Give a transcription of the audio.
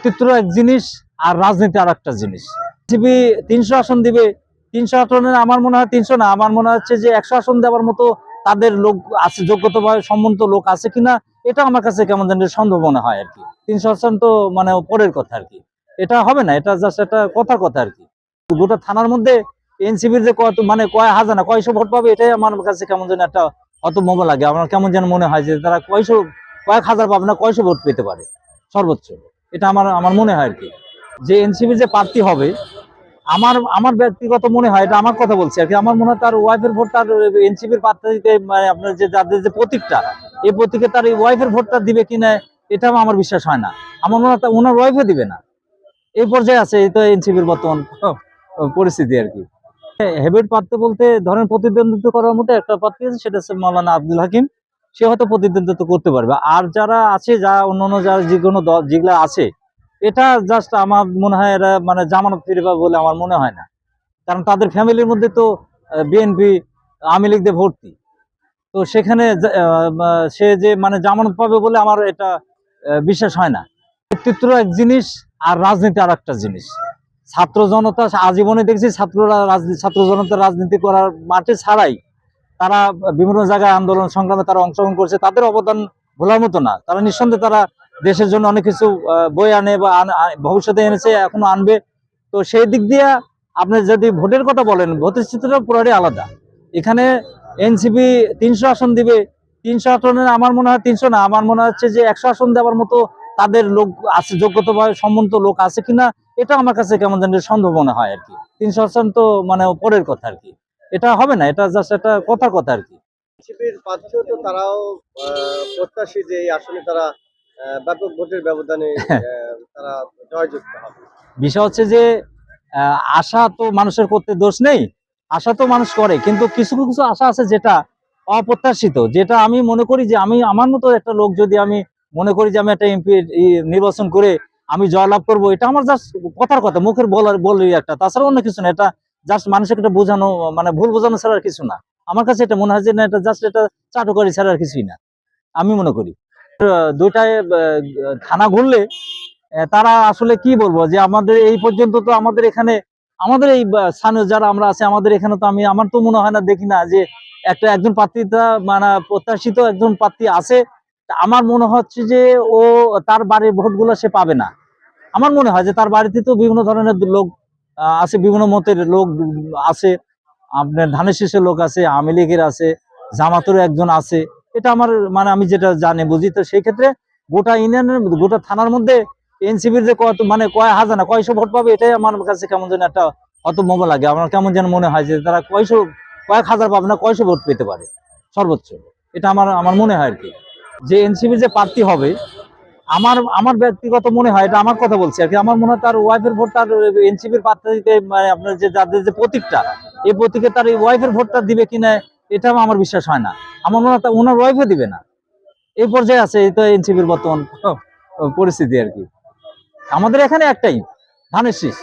ব্যক্তিত্ব এক জিনিস আর রাজনীতি আর একটা জিনিস। বিজেপি 300 আসন দিবে, 300 আসনের আমার মনে হয় 300 না, আমার মনে হচ্ছে যে 100 আসন দেওয়ার মতো তাদের লোক আছে, যোগ্যতা বা সম্বন্ধ লোক আছে কিনা এটা আমার কাছে কেমন জানি সন্দেহ মনে হয় আর কি। 300 আসন তো মানে পরের কথা আর কি, এটা হবে না, এটা জাস্ট একটা কথা আর কি। গোটা থানার মধ্যে এনসিপির যে কত মানে কয় হাজার না কয়শো ভোট পাবে এটাই আমার কাছে কেমন যেন একটা হতভম্ব লাগে। আমার কেমন যেন মনে হয় যে তারা কয়েক হাজার পাবে না, কয়শো ভোট পেতে পারে সর্বোচ্চ, এটা আমার আমার মনে হয় আর কি। যে এনসিপি যে প্রার্থী হবে, আমার আমার ব্যক্তিগত মনে হয়, এটা আমার কথা বলছি আর কি, আমার মনে হয় তার ওয়াইফের ভোট তার এনসিপির প্রার্থীকে মানে আপনার যে যাদের যে প্রতীকটা, এই প্রতীকে তার এই ওয়াইফের ভোটটা দিবে কিনা এটাও আমার বিশ্বাস হয় না। আমার মনে হয় ওনার ওয়াইফে দিবে না, এই পর্যায়ে আছে এই তো এনসিপির বর্তমান পরিস্থিতি আর কি। হেভিট প্রার্থী বলতে ধরেন প্রতিদ্বন্দ্বিত্ব করার মতো একটা প্রার্থী আছে, সেটা হচ্ছে মাওলানা আব্দুল হাকিম, সে হয়তো প্রতিদ্বন্দ্বিত্ব করতে পারবে। আর যারা আছে, যা অন্যান্য যারা যে কোনো দল যেগুলা আছে, এটা জাস্ট আমার মনে হয় এরা মানে জামানত ফিরে পাবে বলে আমার মনে হয় না। কারণ তাদের ফ্যামিলির মধ্যে তো বিএনপি আওয়ামী লীগ দিয়ে ভর্তি, তো সেখানে সে যে মানে জামানত পাবে বলে আমার এটা বিশ্বাস হয় না। ব্যক্তিত্ব এক জিনিস আর রাজনীতি আর একটা জিনিস। ছাত্র জনতা আজীবনে দেখছি ছাত্র জনতা রাজনীতি করার মাঠে ছাড়াই তারা বিভিন্ন জায়গায় আন্দোলন সংগ্রামে তারা অংশগ্রহণ করছে, তাদের অবদান ভোলার মতো না। তারা নিঃসন্দেহে তারা দেশের জন্য অনেক কিছু বই আনে বা ভবিষ্যতে এনেছে, এখনো আনবে। তো সেই দিক দিয়ে আপনি যদি ভোটের কথা বলেন, ভোটের চিত্রটা পুরোটাই আলাদা। এখানে এনসিপি 300 আসন দিবে, 300 আসনের আমার মনে হয় 300 না, আমার মনে হচ্ছে যে 100 আসন দেওয়ার মতো তাদের লোক আছে, যোগ্যতা বা সম্বন্ধ লোক আছে কিনা এটা আমার কাছে কেমন জানি সন্দেহ মনে হয় আর কি। 300 আসন তো মানে পরের কথা আর কি, এটা হবে না, এটা জাস্ট একটা কথা আর কি। বিজেপির প্রার্থীও তো তারাও প্রত্যাশী যে এই আসনে তারা ব্যাপক ভোটের ব্যবধানে তারা জয়যুক্ত হবে। বিষয় হচ্ছে যে আশা তো মানুষের করতে দোষ নেই, আশা তো মানুষ করে, কিন্তু কিছু কিছু আশা আছে যেটা অপ্রত্যাশিত, যেটা আমি মনে করি যে আমি আমার মতো একটা লোক যদি আমি মনে করি যে আমি একটা এমপি নির্বাচন করে আমি জয়লাভ করবো, এটা আমার জাস্ট কথার কথা, মুখের বলি একটা, তাছাড়া অন্য কিছু না। এটা জাস্ট মানুষকে একটা বোঝানো, মানে ভুল বোঝানো ছাড়া আর কিছু না। আমার কাছে এটা মনে হয় যে না, এটা জাস্ট এটা চাটুকারি ছাড়া আর কিছুই না, আমি মনে করি। দুইটায় থানা ঘুরলে তারা আসলে কি বলবো, যে আমাদের এই পর্যন্ত তো আমাদের এখানে আমাদের এই স্থানীয় যারা আমরা আছে, আমাদের এখানে তো আমার তো মনে হয় না, দেখি না যে একজন প্রার্থীটা মানে প্রত্যাশিত একজন প্রার্থী আছে। আমার মনে হচ্ছে যে ও তার বাড়ির ভোটগুলো সে পাবে না। আমার মনে হয় যে তার বাড়িতে তো বিভিন্ন ধরনের লোক আছে, বিভিন্ন মতের লোক আছে, আপনার ধানের শীষের লোক আছে, আওয়ামী লীগের আছে, জামাতেরও একজন আছে। এটা আমার মানে আমি যেটা জানি বুঝি, তো সেই ক্ষেত্রে গোটা ইউনিয়নের গোটা থানার মধ্যে এনসিপির যে কত মানে কয় হাজার না কয়শো ভোট পাবে এটাই আমার কাছে কেমন যেন একটা হতভম্ব লাগে। আমার কেমন যেন মনে হয় যে তারা কয়েক হাজার পাবে না, কয়শো ভোট পেতে পারে সর্বোচ্চ, এটা আমার আমার মনে হয় আর কি। যে এনসিপির যে প্রার্থী হবে, আমার আমার ব্যক্তিগত মনে হয়, এটা আমার কথা বলছি আর কি, আমার মনে হয় তার ওয়াইফের ভোট তার এনসিপির প্রার্থীকে মানে আপনার যে যাদের যে প্রতীকটা, এই প্রতীকে তার এই ওয়াইফের ভোটটা দিবে কিনা এটাও আমার বিশ্বাস হয় না। আমার মনে হয় ওনার ওয়াইফে দিবে না, এই পর্যায়ে আছে এই তো এনসিপির বর্তমান পরিস্থিতি আর কি। আমাদের এখানে একটাই ধানের শীষ।